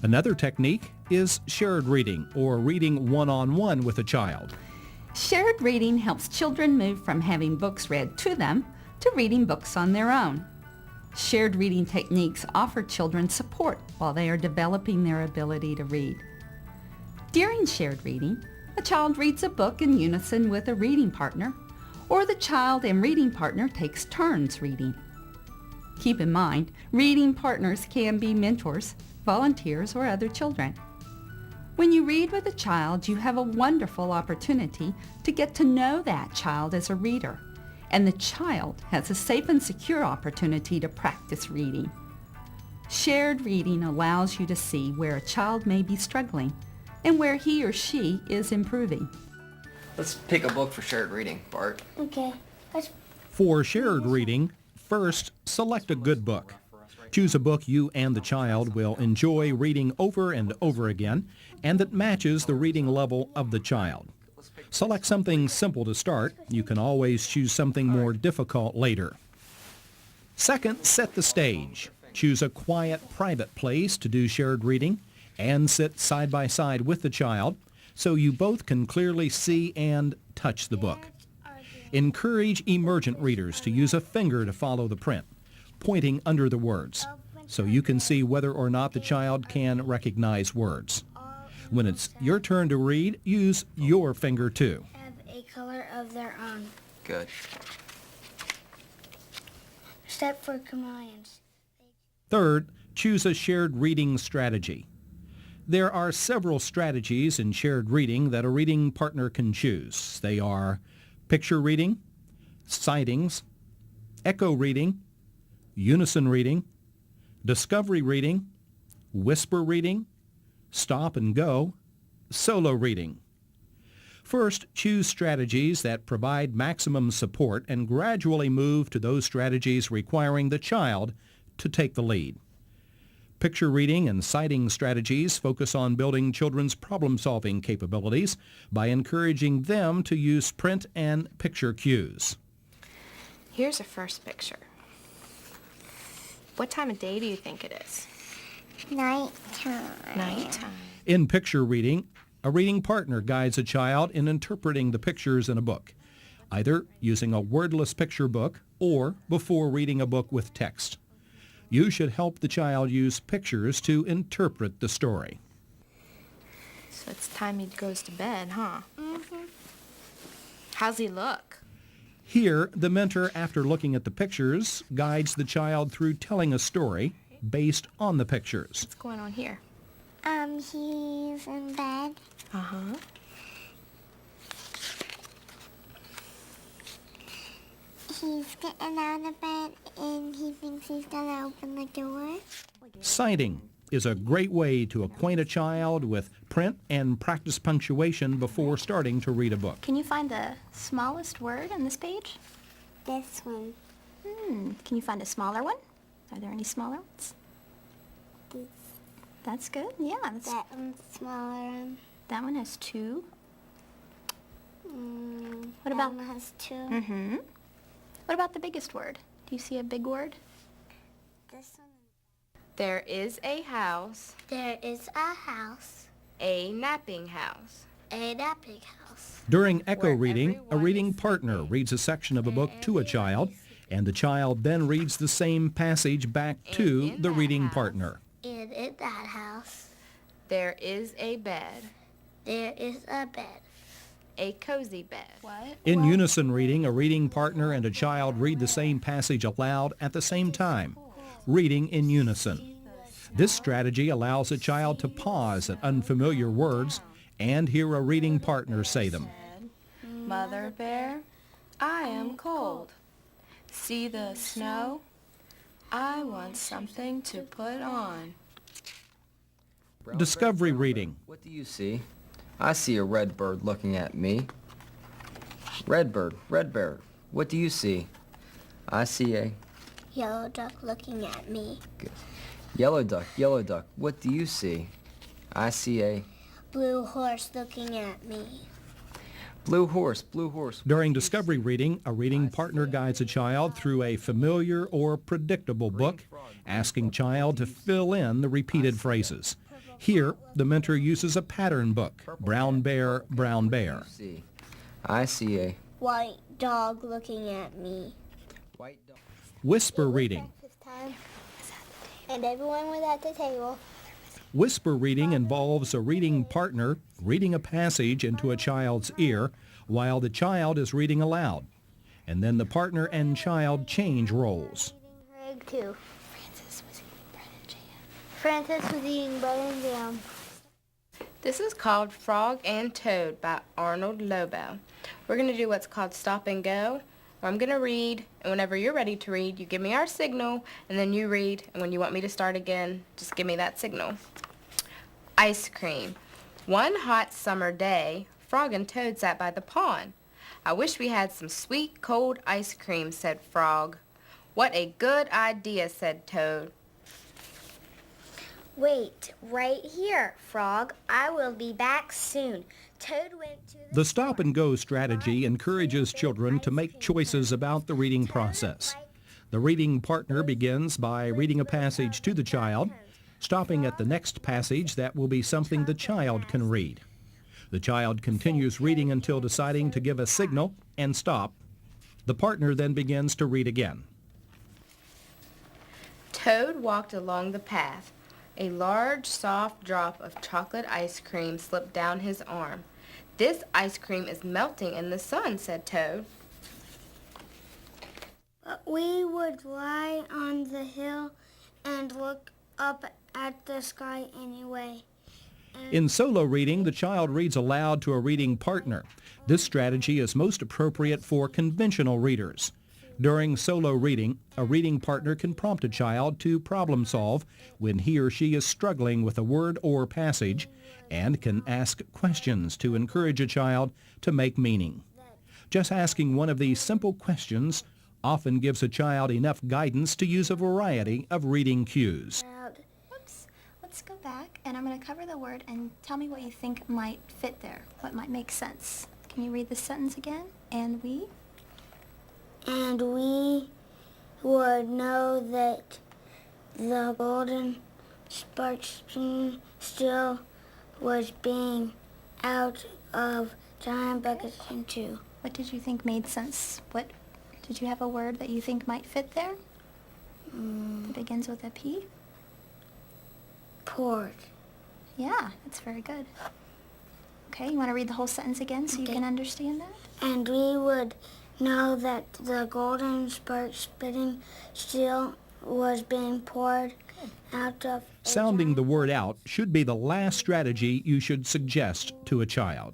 Another technique is shared reading, or reading one-on-one with a child. Shared reading helps children move from having books read to them to reading books on their own. Shared reading techniques offer children support while they are developing their ability to read. During shared reading, a child reads a book in unison with a reading partner, or the child and reading partner takes turns reading. Keep in mind, reading partners can be mentors, volunteers, or other children. When you read with a child, you have a wonderful opportunity to get to know that child as a reader, and the child has a safe and secure opportunity to practice reading. Shared reading allows you to see where a child may be struggling and where he or she is improving. Let's pick a book for shared reading, Bart. Okay. For shared reading, first, select a good book. Choose a book you and the child will enjoy reading over and over again and that matches the reading level of the child. Select something simple to start. You can always choose something more difficult later. Second, set the stage. Choose a quiet, private place to do shared reading and sit side by side with the child so you both can clearly see and touch the book. Encourage emergent readers to use a finger to follow the print, pointing under the words, so you can see whether or not the child can recognize words. When it's your turn to read, use your finger too. Have a color of their own. Good. Step for compliance. Third, choose a shared reading strategy. There are several strategies in shared reading that a reading partner can choose. They are picture reading, sightings, echo reading, unison reading, discovery reading, whisper reading, stop and go, solo reading. First, choose strategies that provide maximum support and gradually move to those strategies requiring the child to take the lead. Picture reading and sighting strategies focus on building children's problem-solving capabilities by encouraging them to use print and picture cues. Here's a first picture. What time of day do you think it is? Nighttime. Nighttime. In picture reading, a reading partner guides a child in interpreting the pictures in a book, either using a wordless picture book or before reading a book with text. You should help the child use pictures to interpret the story. So it's time he goes to bed, huh? Mm-hmm. How's he look? Here, the mentor, after looking at the pictures, guides the child through telling a story based on the pictures. What's going on here? He's in bed. Uh-huh. He's getting out of bed and he thinks he's gonna open the door. Sighting is a great way to acquaint a child with print and practice punctuation before starting to read a book. Can you find the smallest word on this page? This one. Can you find a smaller one? Are there any smaller ones? This. That's good. Yeah, That one's smaller. that one has 2. What about- that one has 2. Mm-hmm. What about the biggest word? Do you see a big word? This one. There is a house, There is a house. a napping house. A napping house. During echo Where reading, a everyone reading is partner sleeping. reads a section of a book to a child, and the child then reads the same passage back to in the that reading house. partner. And in that house, There is a bed, there is a bed. a cozy bed. What? In unison reading, a reading partner and a child read the same passage aloud at the same time, reading in unison. This strategy allows a child to pause at unfamiliar words and hear a reading partner say them. Mother bear, I am cold. See the snow? I want something to put on. Discovery reading. What do you see? I see a red bird looking at me. Red bird, what do you see? I see a Yellow duck looking at me. yellow duck, what do you see? I see a Blue horse looking at me. blue horse. During discovery reading, a reading partner guides a child through a familiar or predictable book, asking child to fill in the repeated phrases. Here, the mentor uses a pattern book, Brown Bear, Brown Bear. See. I see a White dog looking at me. white dog. Whisper reading. Breakfast time. And everyone was at the table. Whisper reading involves a reading partner reading a passage into a child's ear while the child is reading aloud. And then the partner and child change roles. Eating her egg too. Francis was eating bread and jam. This is called Frog and Toad by Arnold Lobo. We're going to do what's called stop and go. Where I'm going to read, and whenever you're ready to read, you give me our signal, and then you read, and when you want me to start again, just give me that signal. Ice cream. One hot summer day, Frog and Toad sat by the pond. I wish we had some sweet, cold ice cream, said Frog. What a good idea, said Toad. Wait, right here, Frog. I will be back soon. Toad went to The stop and go strategy encourages children to make choices about the reading process. The reading partner begins by reading a passage to the child, stopping at the next passage that will be something the child can read. The child continues reading until deciding to give a signal and stop. The partner then begins to read again. Toad walked along the path. A large, soft drop of chocolate ice cream slipped down his arm. This ice cream is melting in the sun, said Toad. We would lie on the hill and look up at the sky anyway. In solo reading, the child reads aloud to a reading partner. This strategy is most appropriate for conventional readers. During solo reading, a reading partner can prompt a child to problem solve when he or she is struggling with a word or passage and can ask questions to encourage a child to make meaning. Just asking one of these simple questions often gives a child enough guidance to use a variety of reading cues. Whoops. Let's go back, and I'm going to cover the word and tell me what you think might fit there, what might make sense. Can you read the sentence again? And we? And we would know that the golden spark stream still was being out of giant buckets into. What did you think made sense? What did you have a word that you think might fit there? That begins with a P? Poured. Yeah, that's very good. Okay, you want to read the whole sentence again so you can understand that? And we would know that the golden spark spitting still was being poured out of. Sounding the word out should be the last strategy you should suggest to a child.